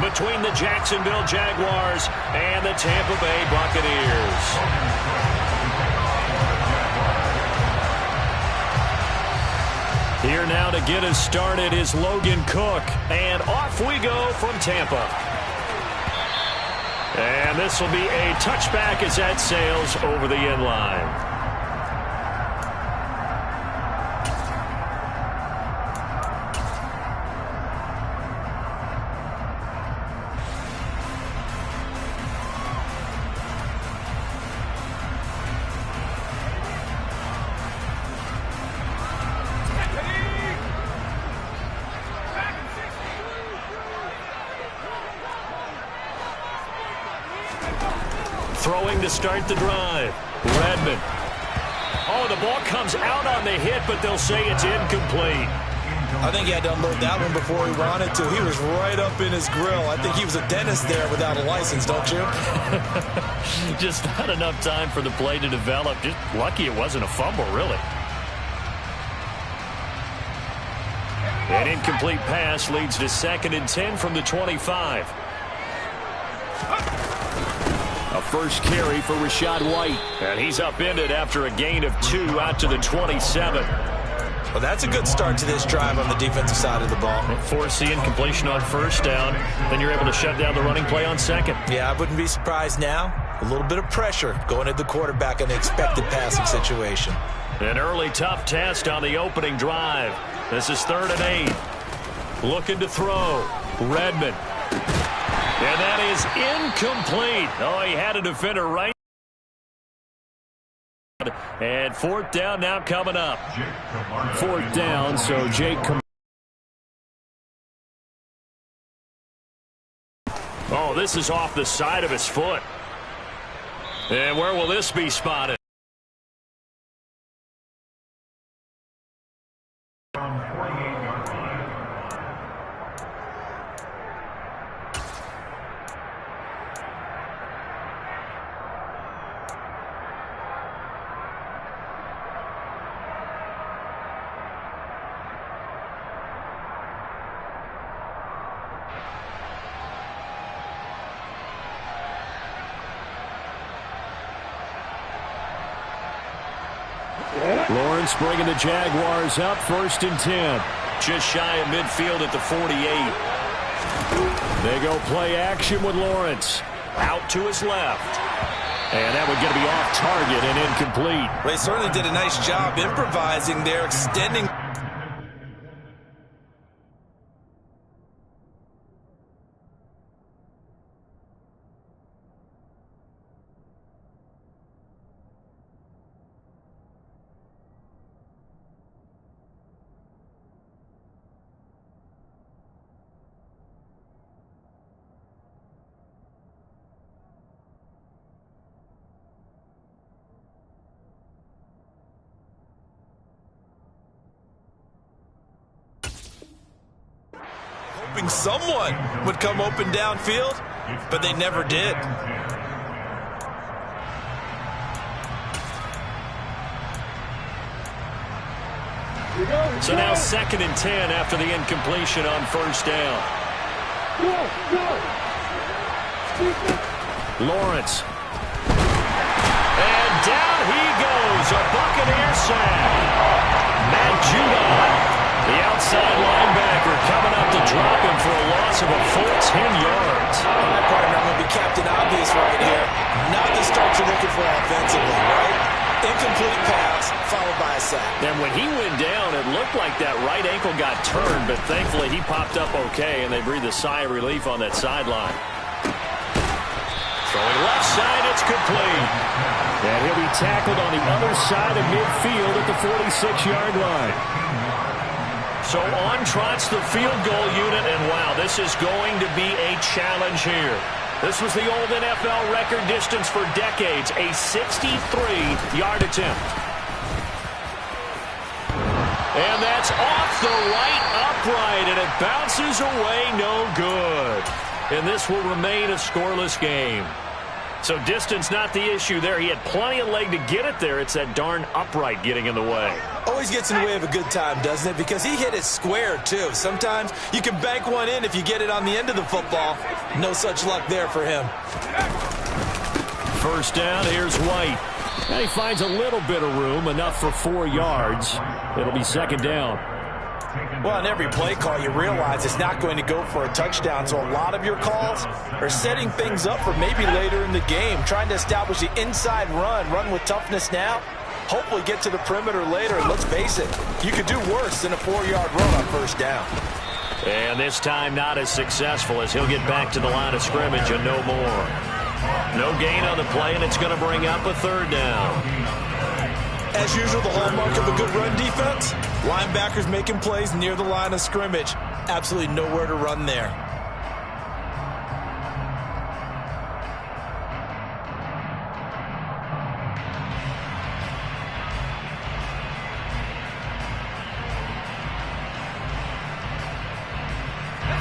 between the Jacksonville Jaguars and the Tampa Bay Buccaneers. Here now to get us started is Logan Cook. And off we go from Tampa. And this will be a touchback as that sails over the end line. Throwing to start the drive. Redmond. Oh, the ball comes out on the hit, but they'll say it's incomplete. I think he had to unload that one before he wanted to. He was right up in his grill. I think he was a dentist there without a license, don't you? Just not enough time for the play to develop. Just lucky it wasn't a fumble, really. An incomplete pass leads to 2nd and 10 from the 25. A first carry for Rachaad White. And he's upended after a gain of 2 out to the 27. Well, that's a good start to this drive on the defensive side of the ball. Forcing completion on first down. Then you're able to shut down the running play on second. Yeah, I wouldn't be surprised now. A little bit of pressure going at the quarterback in the expected passing situation. An early tough test on the opening drive. This is 3rd and 8. Looking to throw. Redmond. And that is incomplete. Oh, he had a defender right. And 4th down now coming up. 4th down, so Jake. Oh, this is off the side of his foot. And where will this be spotted? Lawrence bringing the Jaguars up 1st and 10. Just shy of midfield at the 48. They go play action with Lawrence. Out to his left. And that would get to be off target and incomplete. Well, they certainly did a nice job improvising there, extending. Hoping someone would come open downfield, but they never did. So now 2nd and 10 after the incompletion on 1st down. Lawrence. And down he goes. A Buccaneer sack. Matt Judon, the outside linebacker, coming up to drop him for a loss of a full 10 yards. All right, partner, I'm going to be Captain Obvious right here. Not the start you're looking for offensively, right? Incomplete pass, followed by a sack. And when he went down, it looked like that right ankle got turned, but thankfully he popped up okay, and they breathed a sigh of relief on that sideline. Throwing left side, it's complete. And he'll be tackled on the other side of midfield at the 46-yard line. So on trots the field goal unit, and wow, this is going to be a challenge here. This was the old NFL record distance for decades, a 63-yard attempt. And that's off the right upright, and it bounces away no good. And this will remain a scoreless game. So distance not the issue there. He had plenty of leg to get it there. It's that darn upright getting in the way. Always gets in the way of a good time, doesn't it? Because he hit it square, too. Sometimes you can bank one in if you get it on the end of the football. No such luck there for him. First down, here's White. And he finds a little bit of room, enough for 4 yards. It'll be second down. Well, on every play call, you realize it's not going to go for a touchdown, so a lot of your calls are setting things up for maybe later in the game, trying to establish the inside run with toughness now, hopefully get to the perimeter later, and let's face it, you could do worse than a 4-yard run on first down. And this time not as successful as he'll get back to the line of scrimmage and no more. No gain on the play, and it's going to bring up a third down. As usual, the hallmark of a good run defense, linebackers making plays near the line of scrimmage. Absolutely nowhere to run there.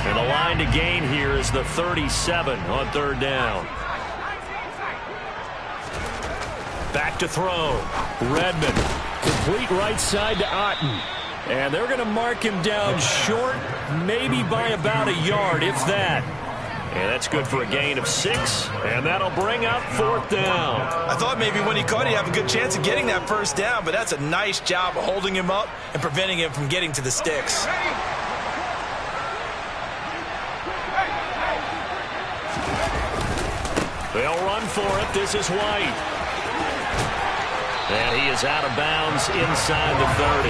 And the line to gain here is the 37 on third down. Back to throw. Redmond. Complete right side to Otten. And they're going to mark him down short, maybe by about a yard, if that. And that's good for a gain of 6. And that'll bring up fourth down. I thought maybe when he caught it, he'd have a good chance of getting that first down, but that's a nice job of holding him up and preventing him from getting to the sticks. They'll run for it. This is White. And he is out of bounds inside the 30.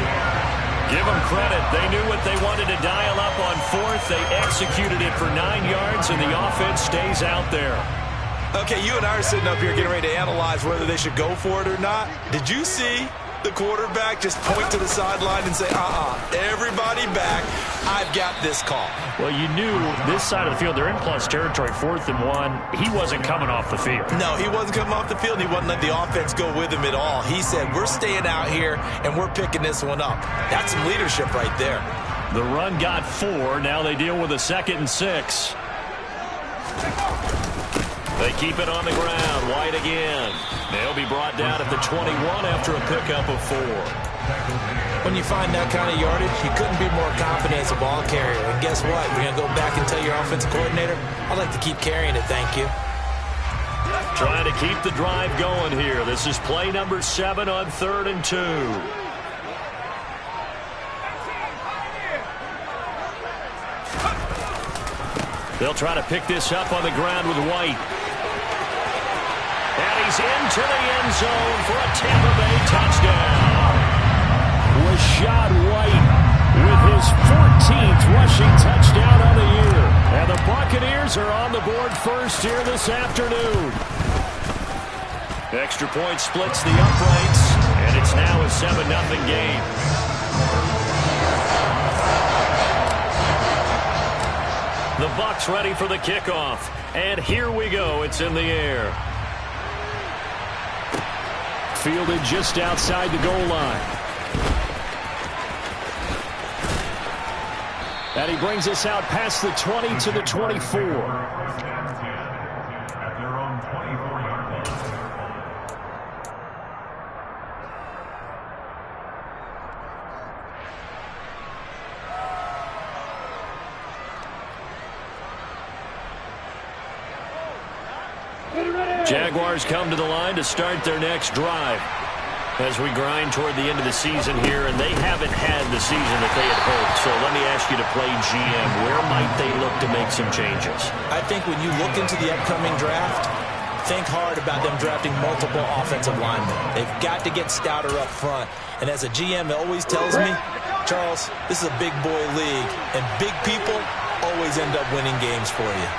Give them credit. They knew what they wanted to dial up on fourth. They executed it for 9 yards, and the offense stays out there. Okay, you and I are sitting up here getting ready to analyze whether they should go for it or not. Did you see the quarterback just point to the sideline and say, everybody back, I've got this call? Well, you knew this side of the field, they're in plus territory, 4th and 1. He wasn't coming off the field. No, he wasn't coming off the field. He wasn't letting the offense go with him at all. He said, we're staying out here, and we're picking this one up. That's some leadership right there. The run got 4. Now they deal with a 2nd and 6. They keep it on the ground. White again. They'll be brought down at the 21 after a pickup of 4. When you find that kind of yardage, you couldn't be more confident as a ball carrier. And guess what? You're going to go back and tell your offensive coordinator, I'd like to keep carrying it, thank you. Trying to keep the drive going here. This is play number 7 on 3rd and 2. They'll try to pick this up on the ground with White. And he's into the end zone for a Tampa Bay touchdown. Rashad White with his 14th rushing touchdown on the year. And the Buccaneers are on the board first here this afternoon. Extra point splits the uprights, and it's now a 7-0 game. The Bucs ready for the kickoff. And here we go. It's in the air. Fielded just outside the goal line. And he brings us out past the 20 to the 24. Jaguars come to the line to start their next drive as we grind toward the end of the season here, and they haven't had the season that they had hoped. So let me ask you to play GM. Where might they look to make some changes? I think when you look into the upcoming draft, think hard about them drafting multiple offensive linemen. They've got to get stouter up front. And as a GM, it always tells me, Charles, this is a big boy league, and big people always end up winning games for you.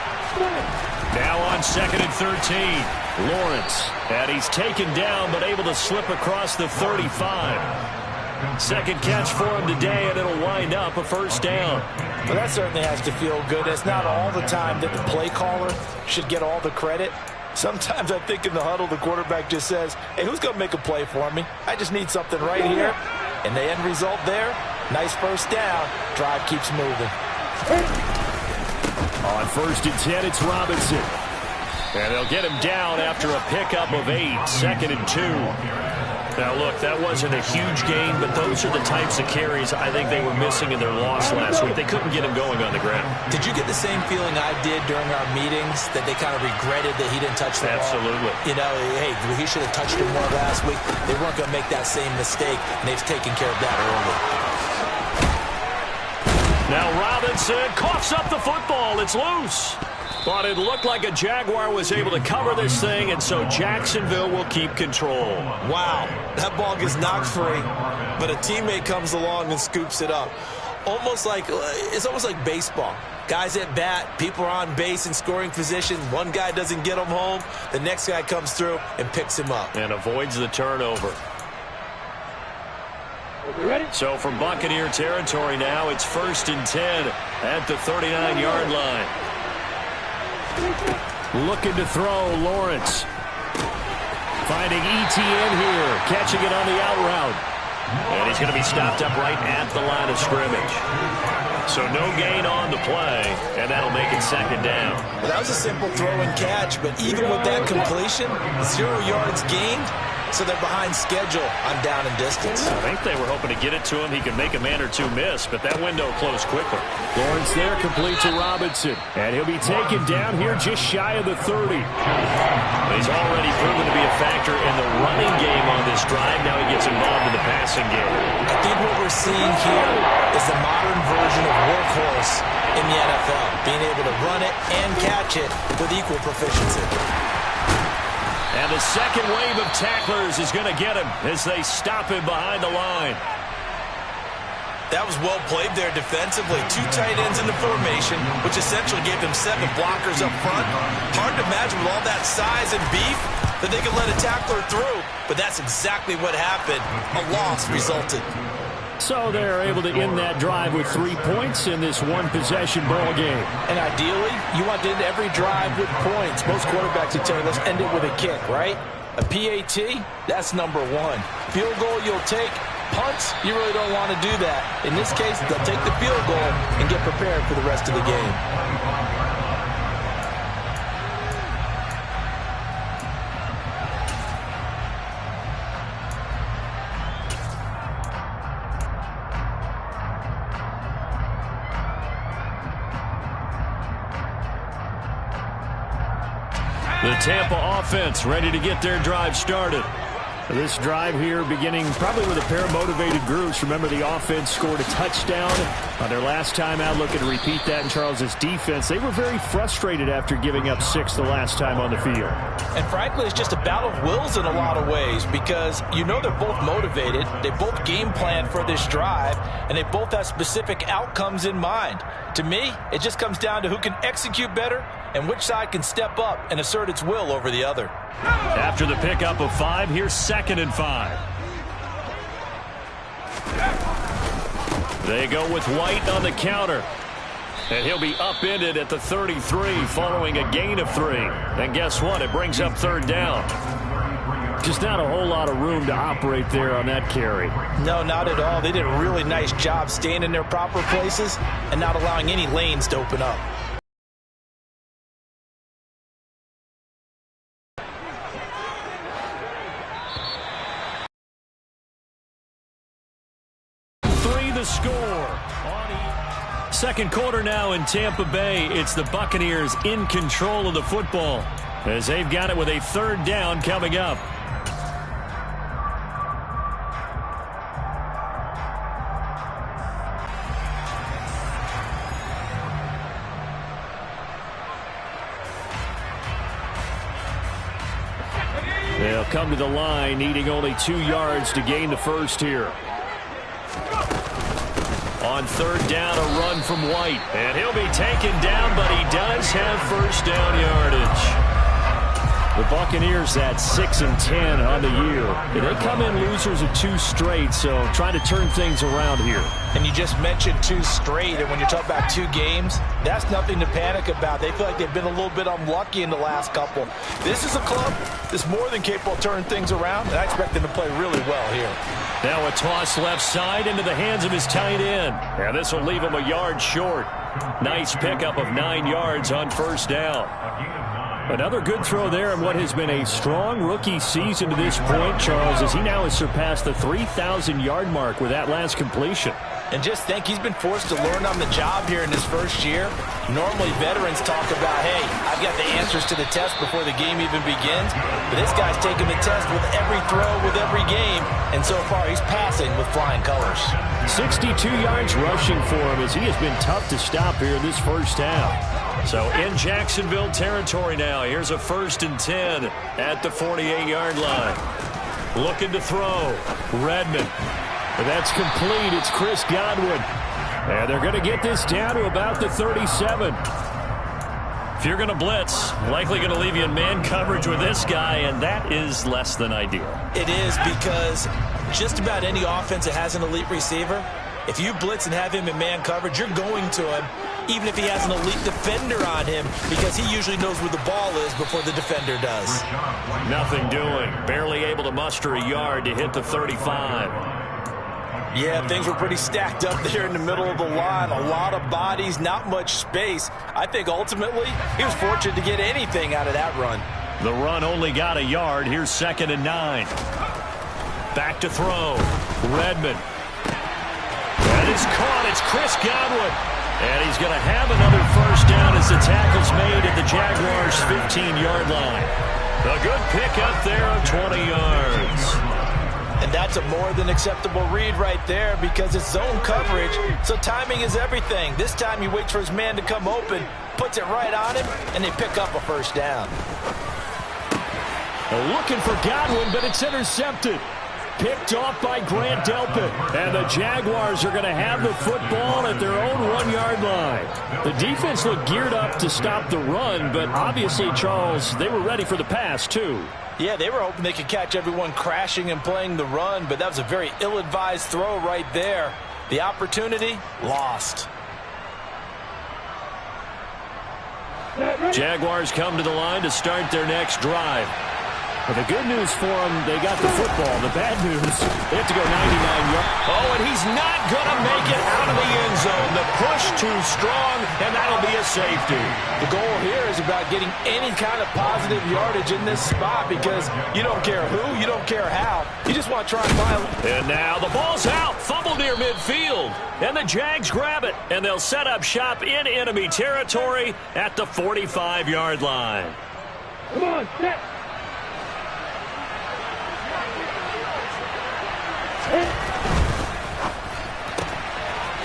Now on 2nd and 13, Lawrence. And he's taken down but able to slip across the 35. Second catch for him today, and it'll wind up a first down. Well, that certainly has to feel good. It's not all the time that the play caller should get all the credit. Sometimes I think in the huddle, the quarterback just says, hey, who's going to make a play for me? I just need something right here. And the end result there, nice first down. Drive keeps moving. On 1st and 10, it's Robinson. And they'll get him down after a pickup of 8, 2nd and 2. Now, look, that wasn't a huge gain, but those are the types of carries I think they were missing in their loss last week. They couldn't get him going on the ground. Did you get the same feeling I did during our meetings, that they kind of regretted that he didn't touch the ball? Absolutely. You know, hey, he should have touched him more last week. They weren't going to make that same mistake, and they've taken care of that early. Now Robinson coughs up the football. It's loose. But it looked like a Jaguar was able to cover this thing, and so Jacksonville will keep control. Wow, that ball gets knocked free, but a teammate comes along and scoops it up. It's almost like baseball. Guys at bat, people are on base in scoring position. One guy doesn't get him home. The next guy comes through and picks him up. And avoids the turnover. Ready? So from Buccaneer territory now, it's 1st and 10 at the 39-yard line. Looking to throw, Lawrence. Finding ETN here, catching it on the out route. And he's going to be stopped up right at the line of scrimmage. So no gain on the play, and that'll make it 2nd down. Well, that was a simple throw and catch, but even with that completion, 0 yards gained. So they're behind schedule on down and distance. I think they were hoping to get it to him. He could make a man or two miss, but that window closed quickly. Lawrence there, complete to Robinson. And he'll be taken down here just shy of the 30. He's already proven to be a factor in the running game on this drive. Now he gets involved in the passing game. I think what we're seeing here is the modern version of workhorse in the NFL. Being able to run it and catch it with equal proficiency. And the second wave of tacklers is going to get him as they stop him behind the line. That was well played there defensively. 2 tight ends in the formation, which essentially gave them 7 blockers up front. Hard to imagine with all that size and beef that they could let a tackler through. But that's exactly what happened. A loss resulted. So they're able to end that drive with 3 points in this one-possession ball game. And ideally, you want to end every drive with points. Most quarterbacks would tell you, let's end it with a kick, right? A PAT, that's number 1. Field goal you'll take. Punts, you really don't want to do that. In this case, they'll take the field goal and get prepared for the rest of the game. The Tampa offense ready to get their drive started. This drive here beginning probably with a pair of motivated groups. Remember, the offense scored a touchdown on their last time out. Looking to repeat that in Charles' defense. They were very frustrated after giving up 6 the last time on the field. And frankly, it's just a battle of wills in a lot of ways, because you know they're both motivated. They both game plan for this drive, and they both have specific outcomes in mind. To me, it just comes down to who can execute better and which side can step up and assert its will over the other. After the pickup of 5, here's 2nd and 5. They go with White on the counter. And he'll be upended at the 33 following a gain of 3. And guess what? It brings up 3rd down. Just not a whole lot of room to operate there on that carry. No, not at all. They did a really nice job staying in their proper places and not allowing any lanes to open up. Score. Second quarter now in Tampa Bay. It's the Buccaneers in control of the football as they've got it with a 3rd down coming up. They'll come to the line needing only 2 yards to gain the first here. On 3rd down, a run from White. And he'll be taken down, but he does have 1st down yardage. The Buccaneers at 6-10 on the year. They come in losers of 2 straight, so trying to turn things around here. And you just mentioned 2 straight, and when you're talking about 2 games, that's nothing to panic about. They feel like they've been a little bit unlucky in the last couple. This is a club that's more than capable of turning things around, and I expect them to play really well here. Now a toss left side into the hands of his tight end. And this will leave him a yard short. Nice pickup of 9 yards on 1st down. Another good throw there in what has been a strong rookie season to this point, Charles, as he now has surpassed the 3,000-yard mark with that last completion. And just think, he's been forced to learn on the job here in his first year. Normally, veterans talk about, hey, I've got the answers to the test before the game even begins. But this guy's taking the test with every throw, with every game. And so far, he's passing with flying colors. 62 yards rushing for him as he has been tough to stop here in this first half. So in Jacksonville territory now, here's a 1st and 10 at the 48-yard line. Looking to throw. Redmond. But that's complete. It's Chris Godwin. And they're going to get this down to about the 37. If you're going to blitz, likely going to leave you in man coverage with this guy, and that is less than ideal. It is, because just about any offense that has an elite receiver, if you blitz and have him in man coverage, you're going to him, even if he has an elite defender on him, because he usually knows where the ball is before the defender does. Nothing doing. Barely able to muster a yard to hit the 35. Yeah, things were pretty stacked up there in the middle of the line. A lot of bodies, not much space. I think ultimately he was fortunate to get anything out of that run. The run only got a yard. Here's 2nd and 9. Back to throw. Redmond. That is caught. It's Chris Godwin. And he's going to have another first down as the tackle's made at the Jaguars' 15-yard line. A good pickup there of 20 yards. And that's a more than acceptable read right there, because it's zone coverage, so timing is everything. This time he waits for his man to come open, puts it right on him, and they pick up a first down. Looking for Godwin, but it's intercepted. Picked off by Grant Delpit. And the Jaguars are going to have the football at their own 1-yard line. The defense looked geared up to stop the run, but obviously, Charles, they were ready for the pass, too. Yeah, they were hoping they could catch everyone crashing and playing the run, but that was a very ill-advised throw right there. The opportunity, lost. Jaguars come to the line to start their next drive. But the good news for them, they got the football. The bad news, they have to go 99 yards. Oh, and he's not going to make it out of the end zone. The push too strong, and that'll be a safety. The goal here is about getting any kind of positive yardage in this spot, because you don't care who, you don't care how. You just want to try and find. And now the ball's out. Fumble near midfield. And the Jags grab it, and they'll set up shop in enemy territory at the 45-yard line. Come on, set.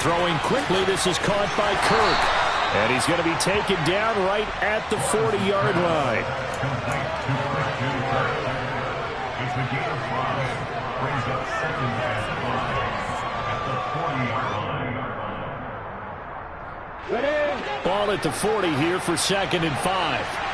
Throwing quickly, this is caught by Kirk. And he's going to be taken down right at the 40-yard line. Ball at the 40 here for 2nd and 5.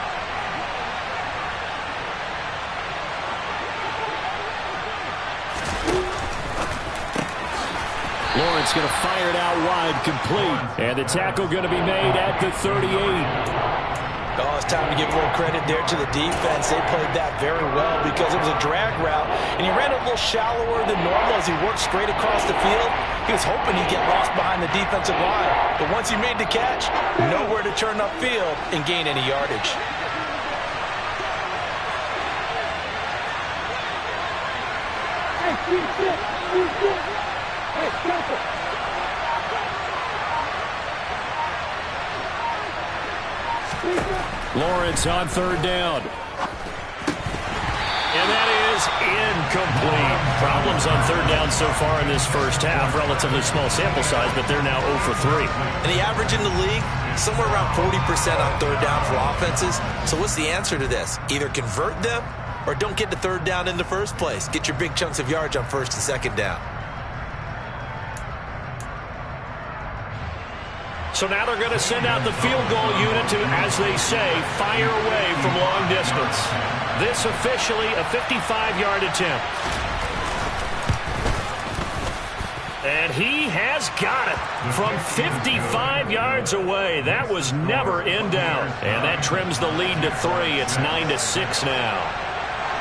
Lawrence going to fire it out wide, complete. And the tackle going to be made at the 38. Oh, it's time to give more credit there to the defense. They played that very well, because it was a drag route, and he ran it a little shallower than normal as he worked straight across the field. He was hoping he'd get lost behind the defensive line, but once he made the catch, nowhere to turn upfield and gain any yardage. Lawrence on 3rd down. And that is incomplete. Problems on 3rd down so far in this first half. Relatively small sample size, but they're now 0 for 3. And the average in the league, somewhere around 40% on 3rd down for offenses. So what's the answer to this? Either convert them or don't get to 3rd down in the first place. Get your big chunks of yards on 1st and 2nd down. So now they're going to send out the field goal unit to, as they say, fire away from long distance. This officially a 55-yard attempt. And he has got it from 55 yards away. That was never in doubt. And that trims the lead to 3. It's 9-6 now.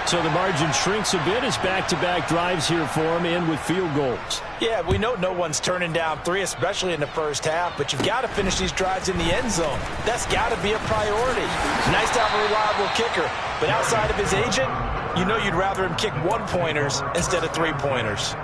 So the margin shrinks a bit as back-to-back drives here for him, end with field goals. Yeah, we know no one's turning down 3, especially in the first half, but you've got to finish these drives in the end zone. That's got to be a priority. Nice to have a reliable kicker, but outside of his agent, you know you'd rather him kick 1-pointers instead of 3-pointers.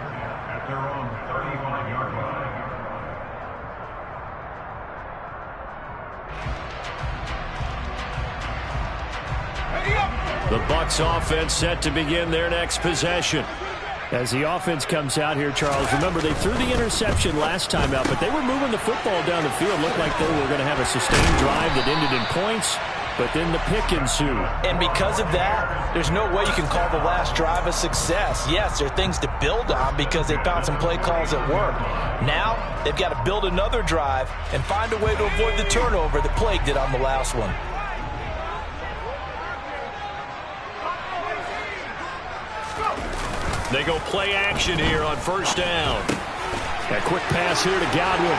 The Bucs offense set to begin their next possession. As the offense comes out here, Charles, remember they threw the interception last time out, but they were moving the football down the field. Looked like they were going to have a sustained drive that ended in points, but then the pick ensued. And because of that, there's no way you can call the last drive a success. Yes, there are things to build on because they found some play calls that work. Now, they've got to build another drive and find a way to avoid the turnover that plagued it on the last one. They go play action here on first down. A quick pass here to Godwin.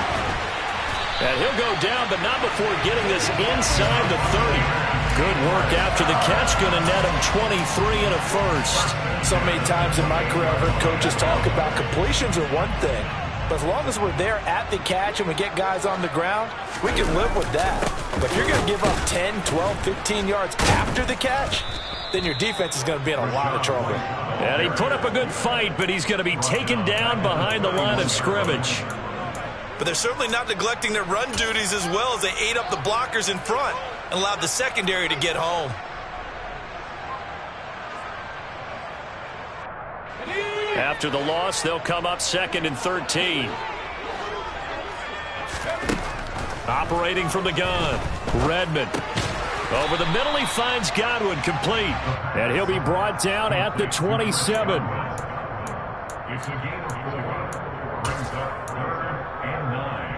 And he'll go down, but not before getting this inside the 30. Good work after the catch. Going to net him 23 and a first. So many times in my career, I've heard coaches talk about completions are one thing. But as long as we're there at the catch and we get guys on the ground, we can live with that. But if you're going to give up 10, 12, 15 yards after the catch, then your defense is going to be in a lot of trouble. And he put up a good fight, but he's going to be taken down behind the line of scrimmage. But they're certainly not neglecting their run duties as well as they ate up the blockers in front and allowed the secondary to get home. After the loss, they'll come up 2nd and 13. Operating from the gun, Redmond. Over the middle, he finds Godwin complete. And he'll be brought down at the 27. It's a game of 41. Brings up 3rd and 9.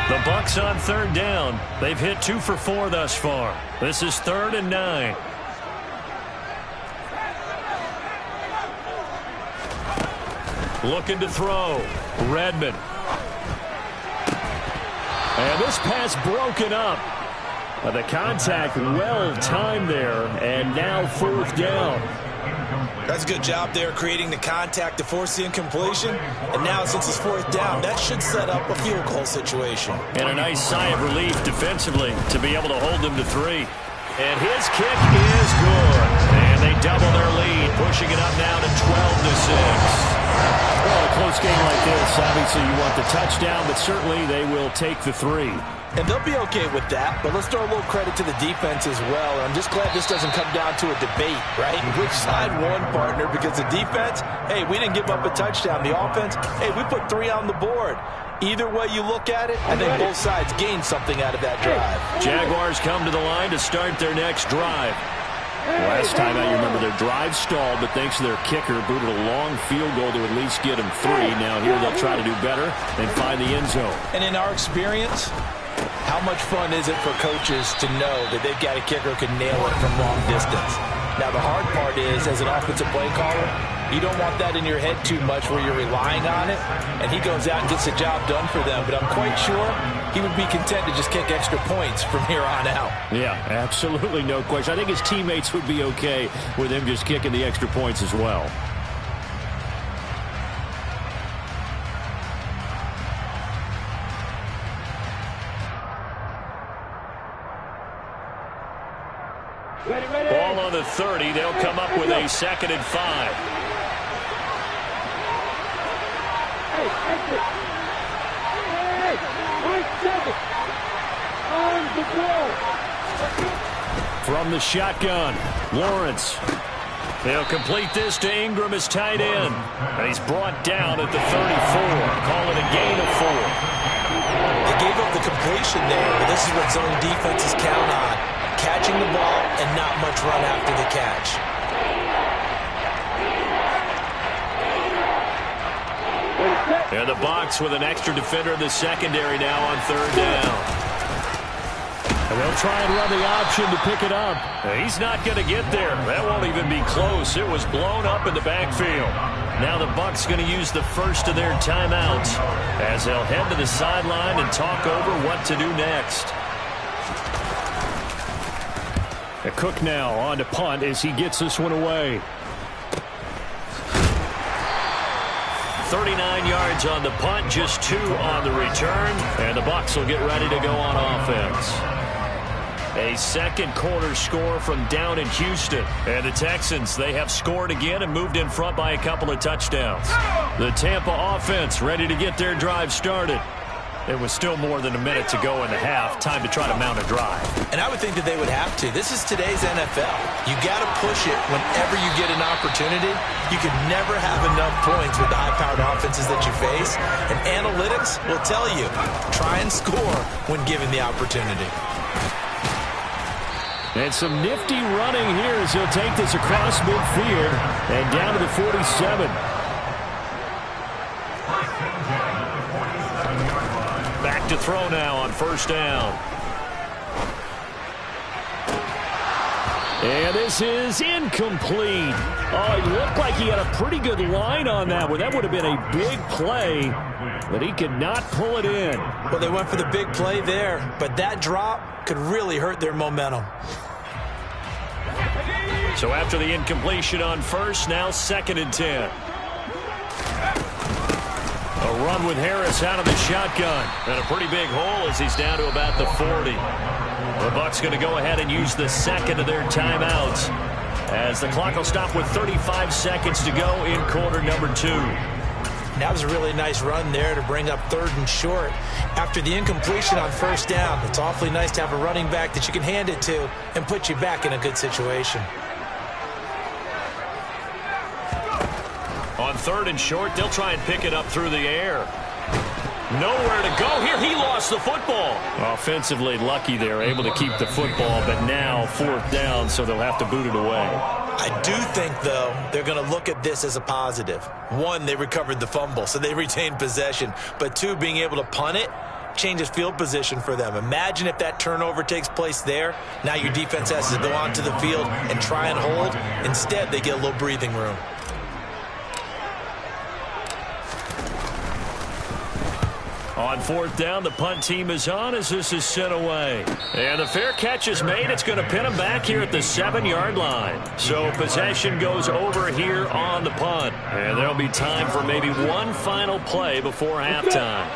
The Bucs on 3rd down. They've hit 2 for 4 thus far. This is 3rd and 9. Looking to throw. Redmond. And this pass broken up. The contact well timed there. And now 4th down. That's a good job there creating the contact to force the incompletion. And now since it's 4th down, that should set up a field goal situation. And a nice sigh of relief defensively to be able to hold them to 3. And his kick is good. And they double their lead, pushing it up now to 12-6. Well, a close game like this, obviously you want the touchdown, but certainly they will take the 3. And they'll be okay with that, but let's throw a little credit to the defense as well. I'm just glad this doesn't come down to a debate, right? Which side won, partner? Because the defense, hey, we didn't give up a touchdown. The offense, hey, we put 3 on the board. Either way you look at it, I think both sides gained something out of that drive. Jaguars come to the line to start their next drive. Last time out, you remember their drive stalled, but thanks to their kicker, booted a long field goal to at least get them 3. Now here they'll try to do better and find the end zone. And in our experience, how much fun is it for coaches to know that they've got a kicker who can nail it from long distance? Now, the hard part is, as an offensive play caller, you don't want that in your head too much where you're relying on it, and he goes out and gets the job done for them. But I'm quite sure he would be content to just kick extra points from here on out. Yeah, absolutely no question. I think his teammates would be okay with him just kicking the extra points as well. Ball on the 30. They'll come up with a 2nd and 5. From the shotgun, Lawrence. They'll complete this to Ingram as tight end. And he's brought down at the 34. Call it a gain of 4. They gave up the completion there, but this is what zone defenses count on. Catching the ball and not much run after the catch. And the Bucs with an extra defender in the secondary now on 3rd down. And they'll try and run the option to pick it up. He's not going to get there. That won't even be close. It was blown up in the backfield. Now the Bucs going to use the first of their timeouts as they'll head to the sideline and talk over what to do next. Cook now on to punt as he gets this one away. 39 yards on the punt, just 2 on the return, and the Bucs will get ready to go on offense. A second quarter score from down in Houston. And the Texans, they have scored again and moved in front by a couple of touchdowns. The Tampa offense ready to get their drive started. It was still more than a minute to go in the half. Time to try to mount a drive. And I would think that they would have to. This is today's NFL. You got to push it whenever you get an opportunity. You can never have enough points with the high-powered offenses that you face. And analytics will tell you, try and score when given the opportunity. And some nifty running here as he'll take this across midfield and down to the 47. Back to throw now on first down. And this is incomplete. Oh, it looked like he had a pretty good line on that one. That would have been a big play, but he could not pull it in. Well, they went for the big play there, but that drop could really hurt their momentum. So after the incompletion on first, now 2nd and 10. A run with Harris out of the shotgun. And a pretty big hole as he's down to about the 40. The Bucs going to go ahead and use the second of their timeouts as the clock will stop with 35 seconds to go in quarter number 2. That was a really nice run there to bring up 3rd and short. After the incompletion on first down, it's awfully nice to have a running back that you can hand it to and put you back in a good situation. On 3rd and short, they'll try and pick it up through the air. Nowhere to go here. He lost the football. Offensively lucky they're able to keep the football, but now 4th down, so they'll have to boot it away. I do think, though, they're going to look at this as a positive. 1, they recovered the fumble, so they retained possession. But 2, being able to punt it changes field position for them. Imagine if that turnover takes place there. Now your defense has to go onto the field and try and hold. Instead, they get a little breathing room. On 4th down, the punt team is on as this is sent away. And the fair catch is made. It's going to pin them back here at the 7-yard line. So possession goes over here on the punt. And there'll be time for maybe one final play before halftime.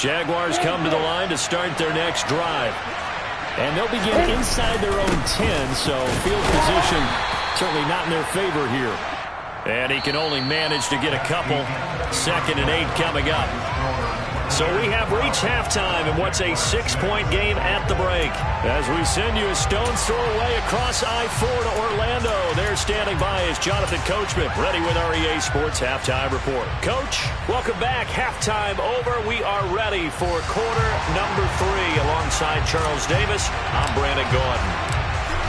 Jaguars come to the line to start their next drive. And they'll begin inside their own 10, so field position certainly not in their favor here. And he can only manage to get a couple. 2nd and 8 coming up. So we have reached halftime in what's a 6-point game at the break. As we send you a stone's throw away across I-4 to Orlando. There standing by is Jonathan Coachman, ready with our EA Sports Halftime Report. Coach, welcome back. Halftime over. We are ready for quarter number 3. Alongside Charles Davis, I'm Brandon Gordon.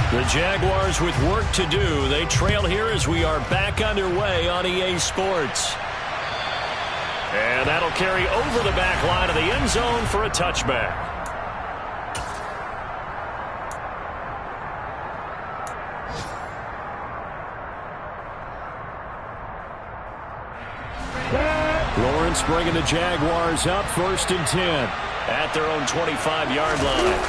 The Jaguars with work to do. They trail here as we are back underway on EA Sports. And that'll carry over the back line of the end zone for a touchback. Lawrence bringing the Jaguars up 1st and 10 at their own 25-yard line.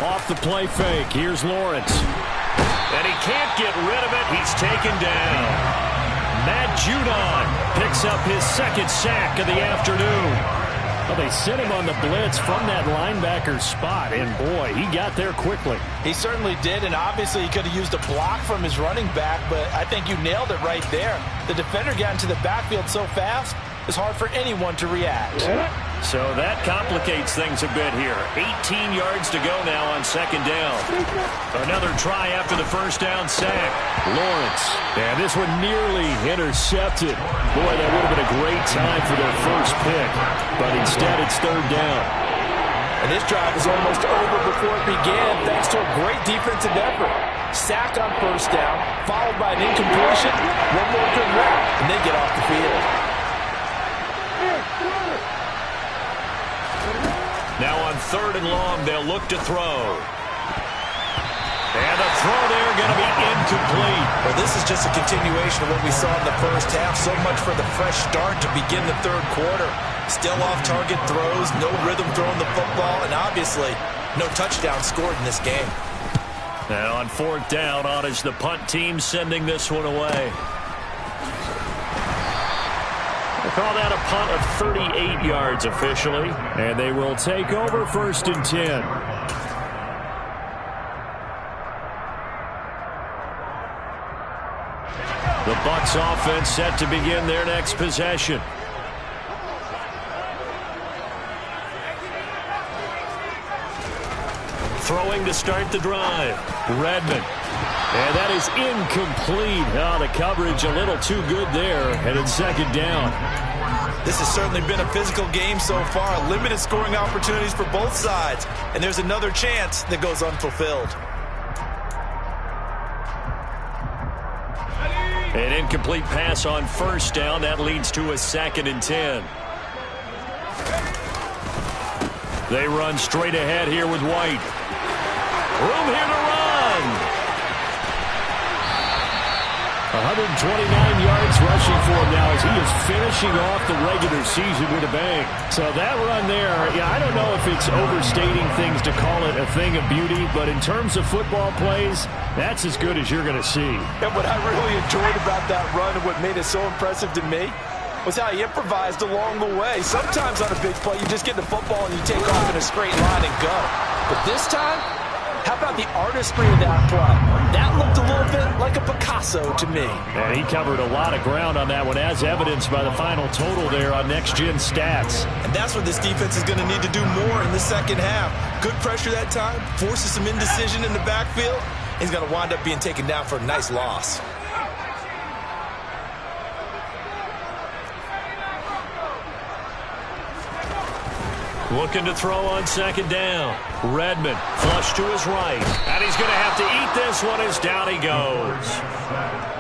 Off the play fake, here's Lawrence. And he can't get rid of it. He's taken down. Matt Judon picks up his 2nd sack of the afternoon. Well, they sent him on the blitz from that linebacker spot, and boy, he got there quickly. He certainly did, and obviously he could have used a block from his running back, but I think you nailed it right there. The defender got into the backfield so fast, it's hard for anyone to react. So that complicates things a bit here. 18 yards to go now on 2nd down. Another try after the 1st down sack. Lawrence. And this one nearly intercepted. Boy, that would have been a great time for their first pick. But instead, it's 3rd down. And this drive is almost over before it began thanks to a great defensive effort. Sack on 1st down, followed by an incompletion. One more good run, and they get off the field. Now on 3rd and long. They'll look to throw. And the throw there going to be incomplete. Well, this is just a continuation of what we saw in the first half. So much for the fresh start to begin the 3rd quarter. Still off-target throws, no rhythm throwing the football, and obviously no touchdown scored in this game. And on 4th down, on is the punt team sending this one away. They call that a punt of 38 yards officially. And they will take over 1st and 10. The Bucs offense set to begin their next possession. Throwing to start the drive. Redmond. And that is incomplete. Oh, the coverage a little too good there. And it's 2nd down. This has certainly been a physical game so far. Limited scoring opportunities for both sides. And there's another chance that goes unfulfilled. An incomplete pass on 1st down. That leads to a 2nd and 10. They run straight ahead here with White. Room here to run. 129 yards rushing for him now as he is finishing off the regular season with a bang. So that run there, yeah, I don't know if it's overstating things to call it a thing of beauty, but in terms of football plays, that's as good as you're going to see. And what I really enjoyed about that run and what made it so impressive to me was how he improvised along the way. Sometimes on a big play, you just get the football and you take off in a straight line and go. But this time, how about the artistry of that play? That looked a little bit like a Picasso to me. And he covered a lot of ground on that one, as evidenced by the final total there on Next Gen Stats. And that's what this defense is going to need to do more in the 2nd half. Good pressure that time, forces some indecision in the backfield. He's going to wind up being taken down for a nice loss. Looking to throw on 2nd down. Redmond flush to his right. And he's going to have to eat this one as down he goes.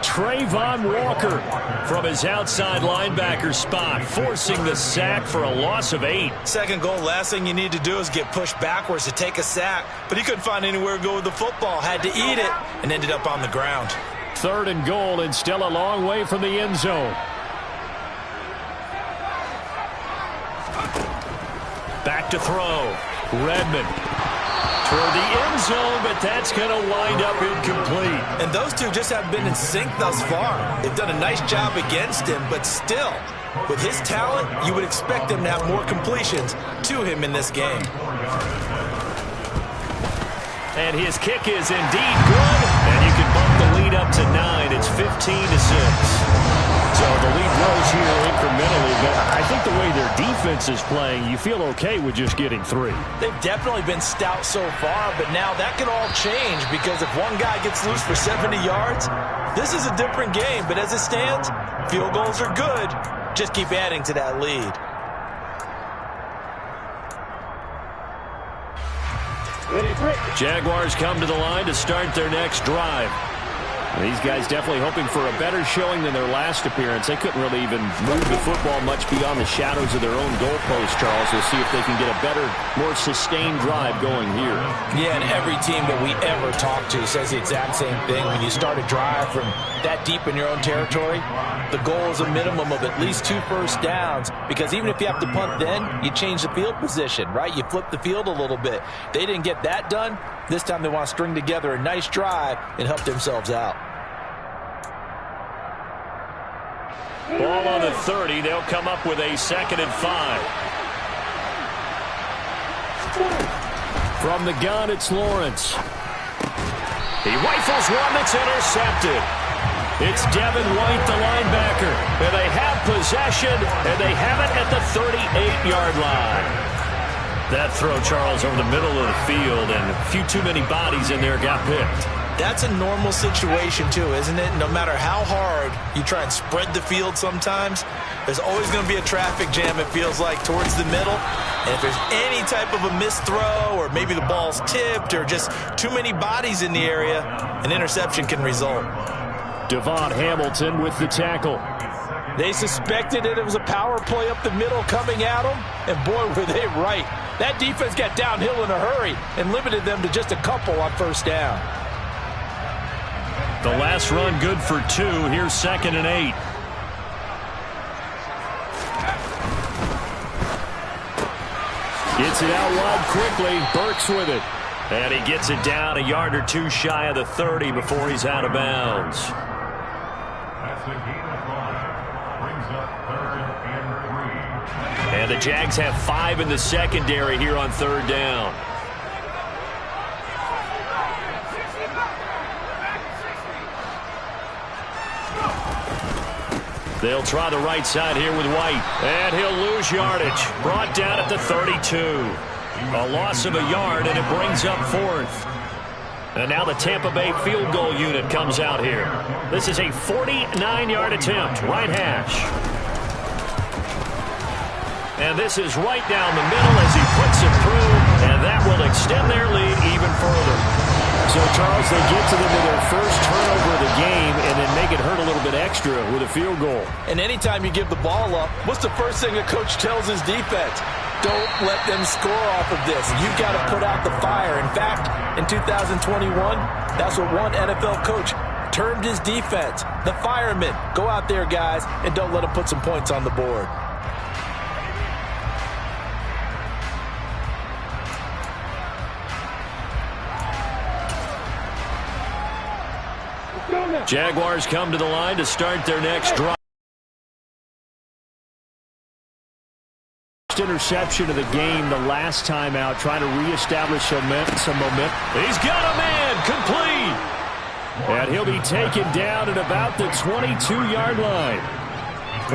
Trayvon Walker from his outside linebacker spot, forcing the sack for a loss of 8. 2nd goal, last thing you need to do is get pushed backwards to take a sack. But he couldn't find anywhere to go with the football. Had to eat it and ended up on the ground. 3rd and goal and still a long way from the end zone. Back to throw. Redmond toward the end zone, but that's going to wind up incomplete. And those two just have been in sync thus far. They've done a nice job against him, but still, with his talent, you would expect them to have more completions to him in this game. And his kick is indeed good, and you can bump the lead up to 9. It's 15-6. So the lead grows here incrementally, but I think the way their defense is playing, you feel okay with just getting 3. They've definitely been stout so far, but now that can all change because if one guy gets loose for 70 yards, this is a different game. But as it stands, field goals are good. Just keep adding to that lead. Jaguars come to the line to start their next drive. These guys definitely hoping for a better showing than their last appearance. They couldn't really even move the football much beyond the shadows of their own goalpost, Charles. We'll see if they can get a better, more sustained drive going here. Yeah, and every team that we ever talk to says the exact same thing. When you start a drive from that deep in your own territory, the goal is a minimum of at least 2 first downs, because even if you have to punt then, you change the field position, right? You flip the field a little bit. They didn't get that done. This time they want to string together a nice drive and help themselves out. Ball on the 30. They'll come up with a 2nd and 5. From the gun, it's Lawrence. He rifles one that's intercepted. It's Devin White, the linebacker. And they have possession, and they have it at the 38-yard line. That throw, Charles, over the middle of the field, and a few too many bodies in there got picked. That's a normal situation, too, isn't it? No matter how hard you try and spread the field sometimes, there's always going to be a traffic jam, it feels like, towards the middle. And if there's any type of a missed throw, or maybe the ball's tipped, or just too many bodies in the area, an interception can result. Devon Hamilton with the tackle. They suspected it was a power play up the middle coming at them, and boy, were they right. That defense got downhill in a hurry and limited them to just a couple on first down. The last run good for 2. Here's 2nd and 8. Gets it out wide quickly. Burks with it. And he gets it down a yard or 2 shy of the 30 before he's out of bounds. That's a gain of 5. Brings up 3rd and 3. And the Jags have 5 in the secondary here on 3rd down. They'll try the right side here with White. And he'll lose yardage. Brought down at the 32. A loss of a yard, and it brings up 4th. And now the Tampa Bay field goal unit comes out here. This is a 49-yard attempt, right hash. And this is right down the middle as he puts it through, and that will extend their lead even further. So, Charles, they get to them with their first turnover of the game and then make it hurt a little bit extra with a field goal. And anytime you give the ball up, what's the first thing a coach tells his defense? Don't let them score off of this. You've got to put out the fire. In fact, in 2021, that's what one NFL coach termed his defense. The firemen. Go out there, guys, and don't let them put some points on the board. Jaguars come to the line to start their next drive. Interception of the game the last time out, trying to reestablish some momentum. He's got a man complete. And he'll be taken down at about the 22-yard line.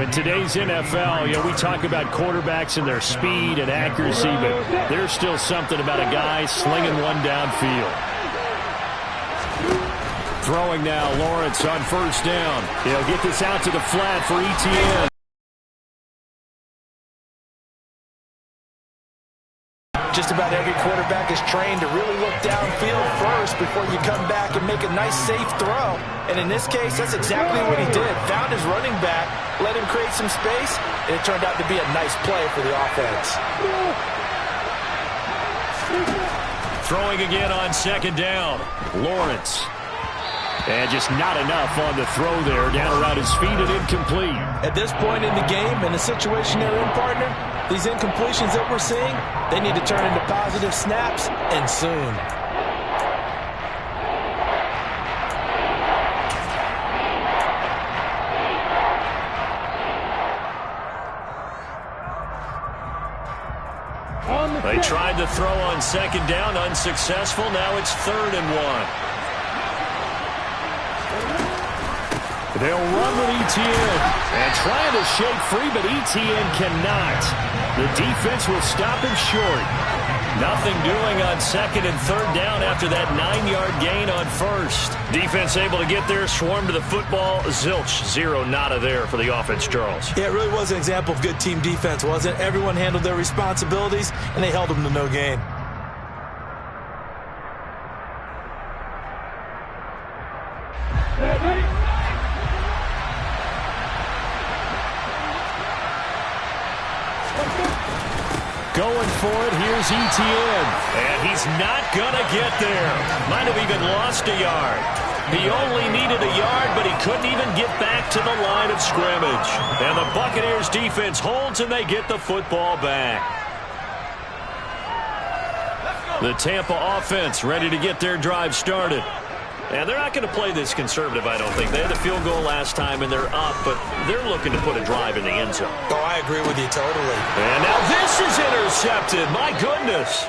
In today's NFL, we talk about quarterbacks and their speed and accuracy, but there's still something about a guy slinging one downfield. Throwing now, Lawrence on first down. He'll get this out to the flat for ETN. Just about every quarterback is trained to really look downfield first before you come back and make a nice, safe throw. And in this case, that's exactly what he did. Found his running back, let him create some space, and it turned out to be a nice play for the offense. Throwing again on second down. Lawrence. And just not enough on the throw there. Down around his feet and incomplete. At this point in the game, in the situation they're in, partner, these incompletions that we're seeing, they need to turn into positive snaps, and soon. They tried to throw on second down, unsuccessful. Now it's 3rd and 1. They'll run with ETN and trying to shake free, but ETN cannot. The defense will stop him short. Nothing doing on 2nd and 3rd down after that 9-yard gain on 1st. Defense able to get there, swarm to the football. Zilch, 0 nada there for the offense, Charles. Yeah, it really was an example of good team defense, wasn't it? Everyone handled their responsibilities, and they held them to no gain. Going for it, here's ETN. And he's not going to get there. Might have even lost a yard. He only needed a yard, but he couldn't even get back to the line of scrimmage. And the Buccaneers defense holds, and they get the football back. The Tampa offense ready to get their drive started. And they're not going to play this conservative, I don't think. They had the field goal last time, and they're up, but they're looking to put a drive in the end zone. Oh, I agree with you totally. And now this is intercepted. My goodness.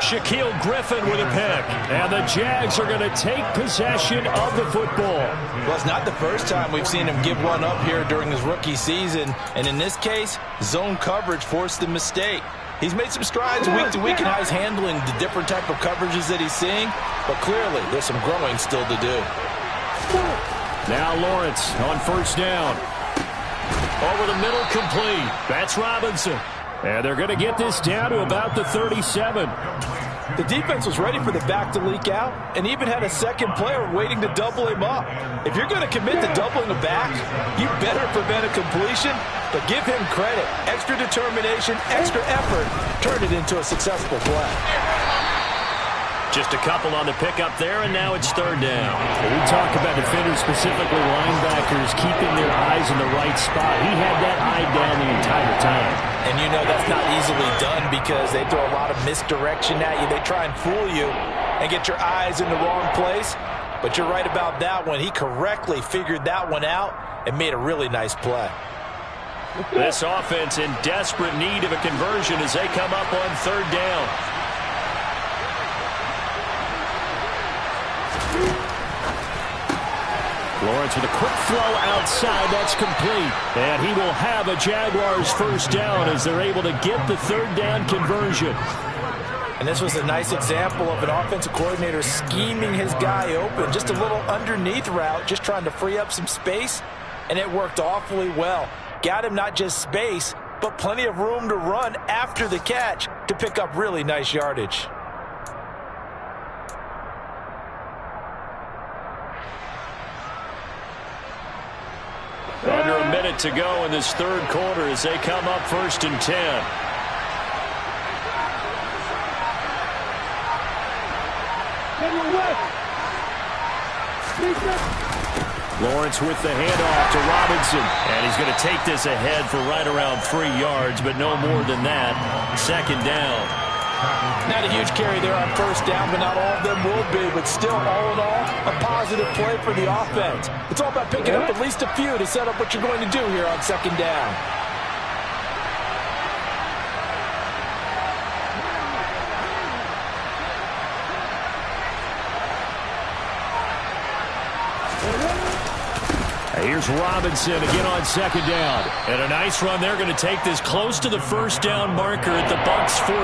Shaquille Griffin with a pick. And the Jags are going to take possession of the football. Well, it's not the first time we've seen him give one up here during his rookie season. And in this case, zone coverage forced the mistake. He's made some strides week to week in how he's handling the different type of coverages that he's seeing, but clearly there's some growing still to do. Now Lawrence on first down. Over the middle, complete. That's Robinson. And they're going to get this down to about the 37. The defense was ready for the back to leak out and even had a second player waiting to double him up. If you're going to commit to doubling a back, you better prevent a completion, but give him credit. Extra determination, extra effort, turned it into a successful play. Just a couple on the pickup there, and now it's third down. We talk about defenders, specifically linebackers, keeping their eyes in the right spot. He had that eye down the entire time. And you know that's not easily done because they throw a lot of misdirection at you. They try and fool you and get your eyes in the wrong place. But you're right about that one. He correctly figured that one out and made a really nice play. This offense in desperate need of a conversion as they come up on third down. Lawrence with a quick throw outside. That's complete. And he will have a Jaguars first down as they're able to get the third down conversion. And this was a nice example of an offensive coordinator scheming his guy open. Just a little underneath route, just trying to free up some space. And it worked awfully well. Got him not just space, but plenty of room to run after the catch to pick up really nice yardage. Under a minute to go in this third quarter as they come up 1st and 10. Lawrence with the handoff to Robinson. And he's going to take this ahead for right around 3 yards, but no more than that. Second down. Not a huge carry there on first down, but not all of them will be. But still, all in all, a positive play for the offense. It's all about picking up at least a few to set up what you're going to do here on second down. Here's Robinson again on second down. And a nice run. They're going to take this close to the first down marker at the Bucs 14.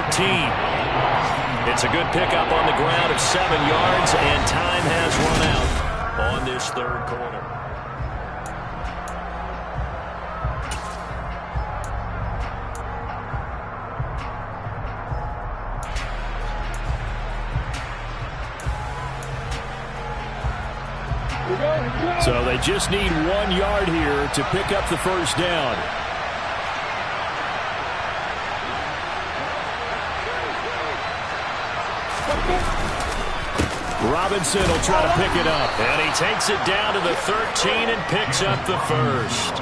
It's a good pickup on the ground of 7 yards, and time has run out on this third quarter. So they just need 1 yard here to pick up the first down. Robinson will try to pick it up. And he takes it down to the 13 and picks up the first.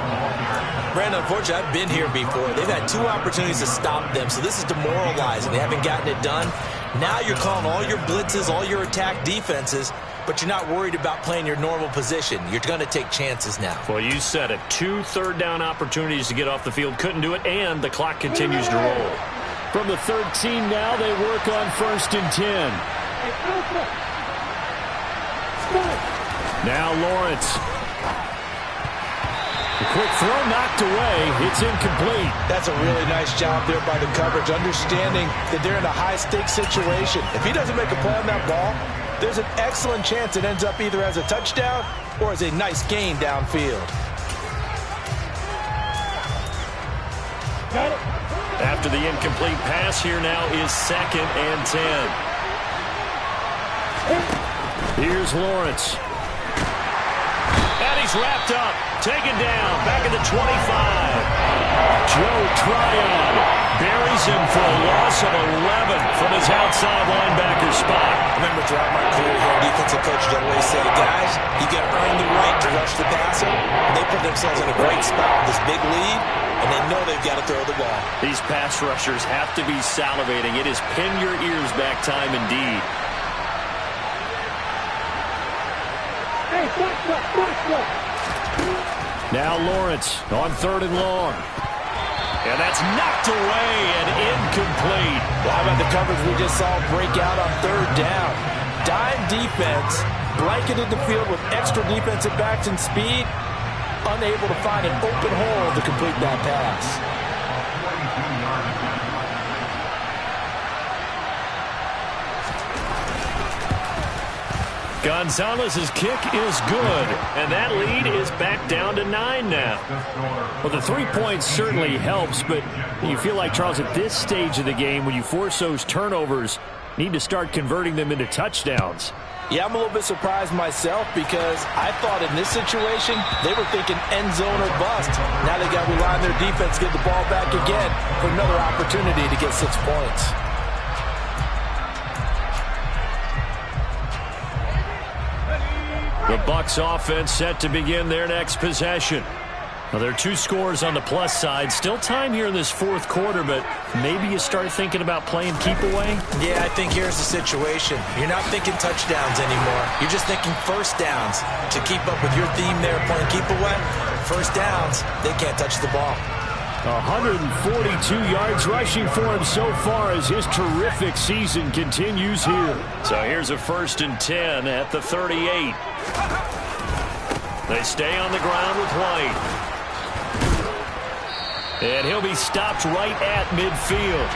Brandon, unfortunately, I've been here before. They've had 2 opportunities to stop them, so this is demoralizing. They haven't gotten it done. Now you're calling all your blitzes, all your attack defenses, but you're not worried about playing your normal position. You're going to take chances now. Well, you said it. 2 third-down opportunities to get off the field. Couldn't do it, and the clock continues to roll. From the 13 now, they work on 1st and 10. Now Lawrence. The quick throw knocked away. It's incomplete. That's a really nice job there by the coverage, understanding that they're in a high-stakes situation. If he doesn't make a play on that ball, there's an excellent chance it ends up either as a touchdown or as a nice gain downfield. After the incomplete pass, here now is 2nd and 10. Here's Lawrence. And he's wrapped up, taken down, back at the 25. Joe Tryon buries him for a loss of 11 from his outside linebacker spot. Remember, throughout my career here, defensive coaches always say, guys, you got to earn the right to rush the passer. And they put themselves in a great spot with this big lead, and they know they've got to throw the ball. These pass rushers have to be salivating. It is pin your ears back time indeed. Now Lawrence on 3rd and long. And that's knocked away and incomplete. Well, how about the coverage we just saw break out on 3rd down? Dime defense, blanketed the field with extra defensive backs and speed, unable to find an open hole to complete that pass. Gonzalez's kick is good, and that lead is back down to 9 now. Well, the 3 points certainly helps, but you feel like, Charles, at this stage of the game, when you force those turnovers, Need to start converting them into touchdowns. Yeah, I'm a little bit surprised myself because I thought in this situation they were thinking end zone or bust. Now they got to rely on their defense to get the ball back again for another opportunity to get 6 points. The Bucs offense set to begin their next possession. Well, there are 2 scores on the plus side. Still time here in this fourth quarter, but maybe you start thinking about playing keep away? Yeah, I think here's the situation. You're not thinking touchdowns anymore. You're just thinking first downs. To keep up with your theme there, playing keep away, first downs, they can't touch the ball. 142 yards rushing for him so far as his terrific season continues here. So here's a 1st and 10 at the 38. They stay on the ground with White. And he'll be stopped right at midfield.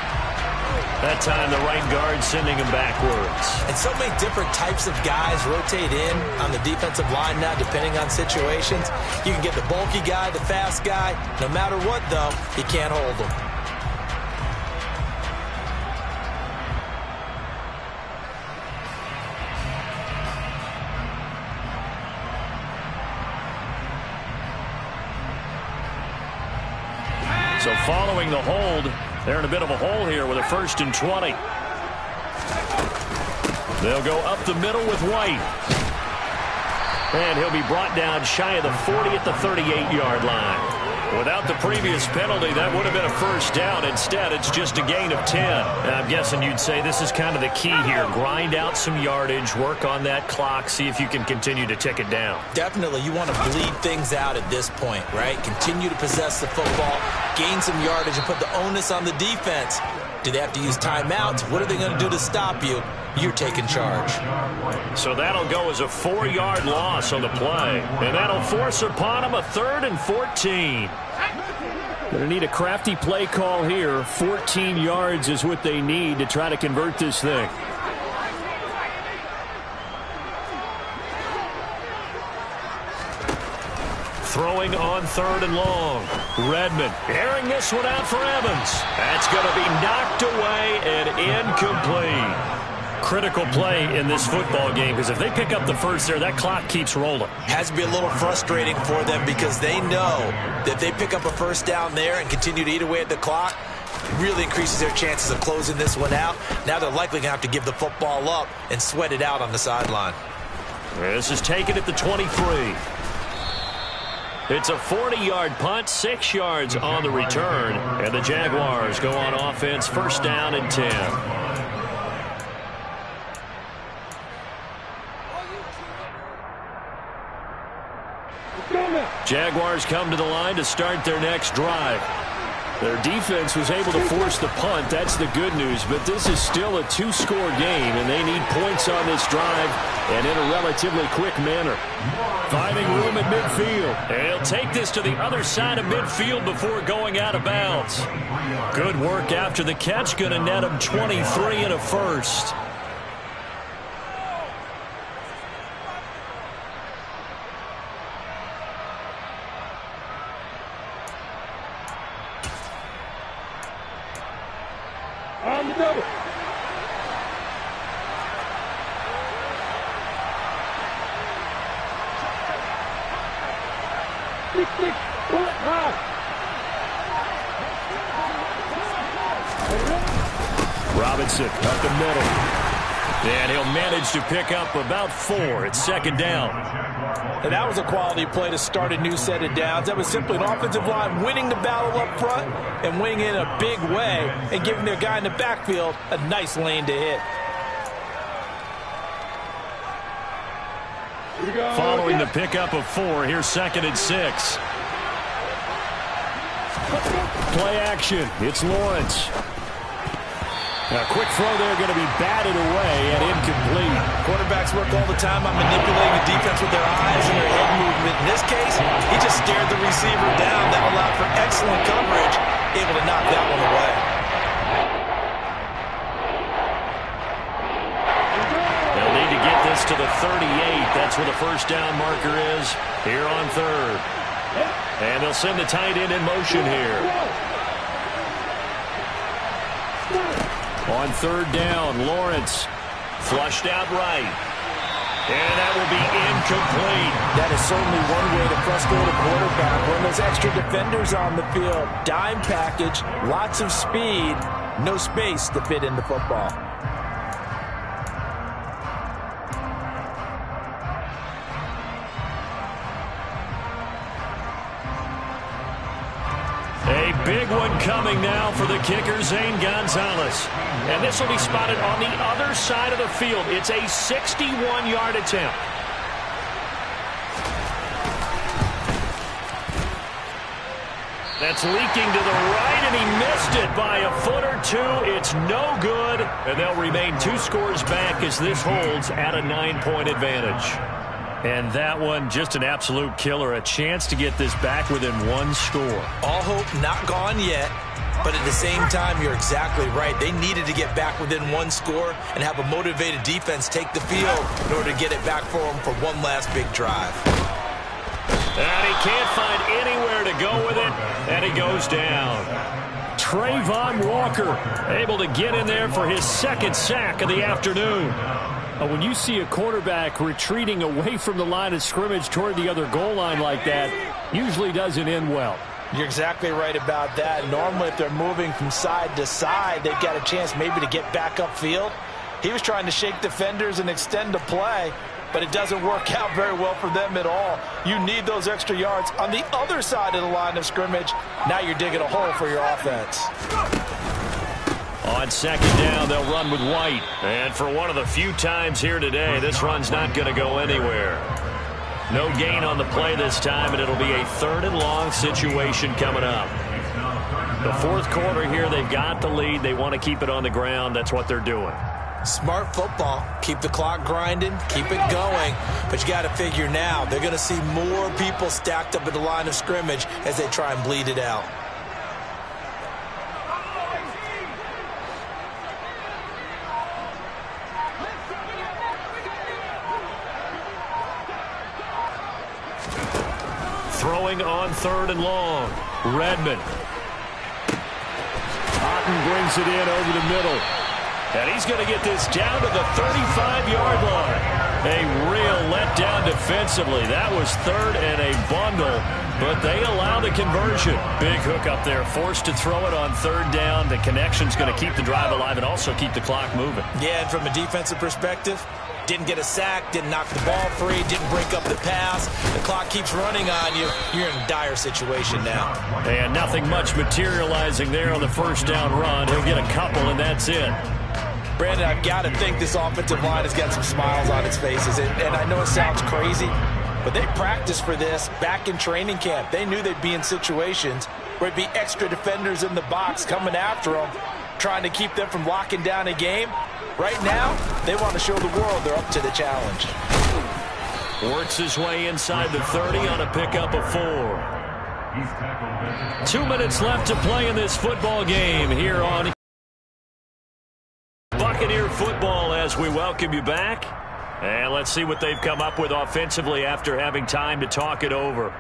That time the right guard sending him backwards. And so many different types of guys rotate in on the defensive line now depending on situations. You can get the bulky guy, the fast guy. No matter what, though, you can't hold them. So following the hold, they're in a bit of a hole here with a 1st and 20. They'll go up the middle with White. And he'll be brought down shy of the 40 at the 38-yard line. Without the previous penalty, that would have been a 1st down. Instead, it's just a gain of 10. And I'm guessing you'd say this is kind of the key here. Grind out some yardage, work on that clock, see if you can continue to tick it down. Definitely, you want to bleed things out at this point, right? Continue to possess the football, gain some yardage, and put the onus on the defense. Do they have to use timeouts? What are they going to do to stop you? You're taking charge. So that'll go as a 4-yard loss on the play. And that'll force upon them a 3rd and 14. Going to need a crafty play call here. 14 yards is what they need to try to convert this thing. Throwing on 3rd and long. Redmond airing this one out for Evans. That's going to be knocked away and incomplete. Critical play in this football game because if they pick up the 1st there, that clock keeps rolling. Has to be a little frustrating for them because they know that if they pick up a 1st down there and continue to eat away at the clock, it really increases their chances of closing this one out. Now they're likely going to have to give the football up and sweat it out on the sideline. This is taken at the 23. It's a 40-yard punt, 6 yards on the return, and the Jaguars go on offense, 1st down and 10. Jaguars come to the line to start their next drive. Their defense was able to force the punt. That's the good news, but this is still a 2-score game, and they need points on this drive and in a relatively quick manner. Finding room at midfield. And he'll take this to the other side of midfield before going out of bounds. Good work after the catch. Going to net him 23 and a 1st. On the double. Six, bullet high. Robinson up the middle. And he'll manage to pick up about 4. It's 2nd down. And that was a quality play to start a new set of downs. That was simply an offensive line winning the battle up front and winning in a big way and giving their guy in the backfield a nice lane to hit. Following the pickup of 4, here's 2nd and 6. Play action. It's Lawrence. A quick throw there going to be batted away and incomplete. Quarterbacks work all the time on manipulating the defense with their eyes and their head movement. In this case, he just stared the receiver down. That allowed for excellent coverage, able to knock that one away. They'll need to get this to the 38. That's where the 1st down marker is here on 3rd. And they'll send the tight end in motion here. On third down, Lawrence flushed out right. And that will be incomplete. That is certainly one way to frustrate a quarterback. When those extra defenders on the field, dime package, lots of speed, no space to fit in the football. A big one coming now for the kicker, Zane Gonzalez. And this will be spotted on the other side of the field. It's a 61-yard attempt. That's leaking to the right, and he missed it by a foot or two. It's no good, and they'll remain 2 scores back as this holds at a 9-point advantage. And that one, just an absolute killer. A chance to get this back within 1 score. All hope not gone yet, but at the same time, you're exactly right. They needed to get back within 1 score and have a motivated defense take the field in order to get it back for them for one last big drive. And he can't find anywhere to go with it, and he goes down. Trayvon Walker able to get in there for his 2nd sack of the afternoon. When you see a quarterback retreating away from the line of scrimmage toward the other goal line like that, usually doesn't end well. You're exactly right about that. Normally, if they're moving from side to side, they've got a chance maybe to get back upfield. He was trying to shake defenders and extend the play, but it doesn't work out very well for them at all. You need those extra yards on the other side of the line of scrimmage. Now you're digging a hole for your offense. On 2nd down, they'll run with White. And for one of the few times here today, this run's not going to go anywhere. No gain on the play this time, and it'll be a 3rd and long situation coming up. The 4th quarter here, they've got the lead. They want to keep it on the ground. That's what they're doing. Smart football. Keep the clock grinding. Keep it going. But you got to figure now, they're going to see more people stacked up at the line of scrimmage as they try and bleed it out. Throwing on 3rd and long. Redmond. Otten brings it in over the middle. And he's going to get this down to the 35-yard line. A real letdown defensively. That was 3rd and a bundle, but they allow the conversion. Big hook up there, forced to throw it on 3rd down. The connection's going to keep the drive alive and also keep the clock moving. Yeah, and from a defensive perspective, didn't get a sack, didn't knock the ball free, didn't break up the pass. The clock keeps running on you. You're in a dire situation now. And nothing much materializing there on the 1st down run. He'll get a couple, and that's it. Brandon, I've got to think this offensive line has got some smiles on its faces. And I know it sounds crazy, but they practiced for this back in training camp. They knew they'd be in situations where it'd be extra defenders in the box coming after them, trying to keep them from locking down a game. Right now, they want to show the world they're up to the challenge. Works his way inside the 30 on a pickup of 4. 2 minutes left to play in this football game here on Buccaneer football as we welcome you back. And let's see what they've come up with offensively after having time to talk it over.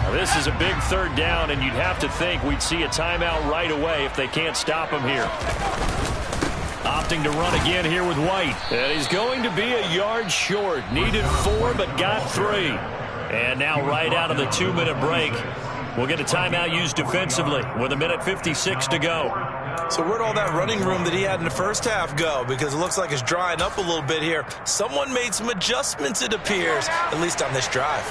Now, this is a big 3rd down, and you'd have to think we'd see a timeout right away if they can't stop him here. Opting to run again here with White. And he's going to be a yard short. Needed 4, but got 3. And now right out of the 2-minute break, we'll get a timeout used defensively with 1:56 to go. So where'd all that running room that he had in the 1st half go? Because it looks like it's drying up a little bit here. Someone made some adjustments, it appears, at least on this drive.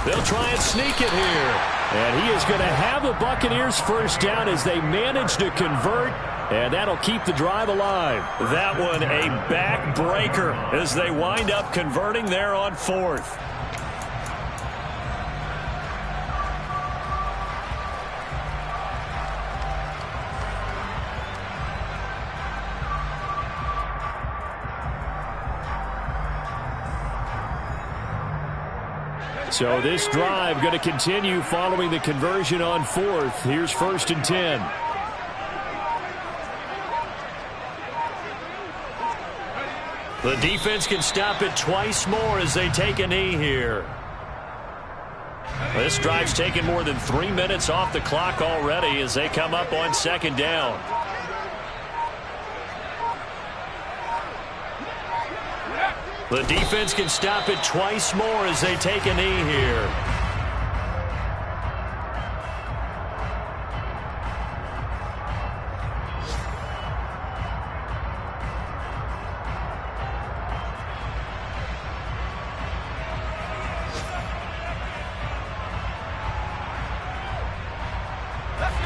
They'll try and sneak it here. And he is going to have the Buccaneers 1st down as they manage to convert. And that'll keep the drive alive. That one a backbreaker as they wind up converting there on 4th. So this drive going to continue following the conversion on 4th. Here's 1st and 10. The defense can stop it twice more as they take a knee here. This drive's taken more than 3 minutes off the clock already as they come up on second down. The defense can stop it twice more as they take a knee here.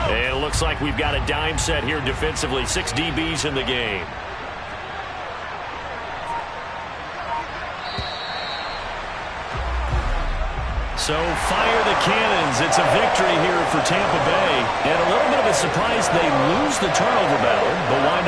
And it looks like we've got a dime set here defensively. 6 DBs in the game. So fire the cannons. It's a victory here for Tampa Bay. And a little bit of a surprise they lose the turnover battle, but wind up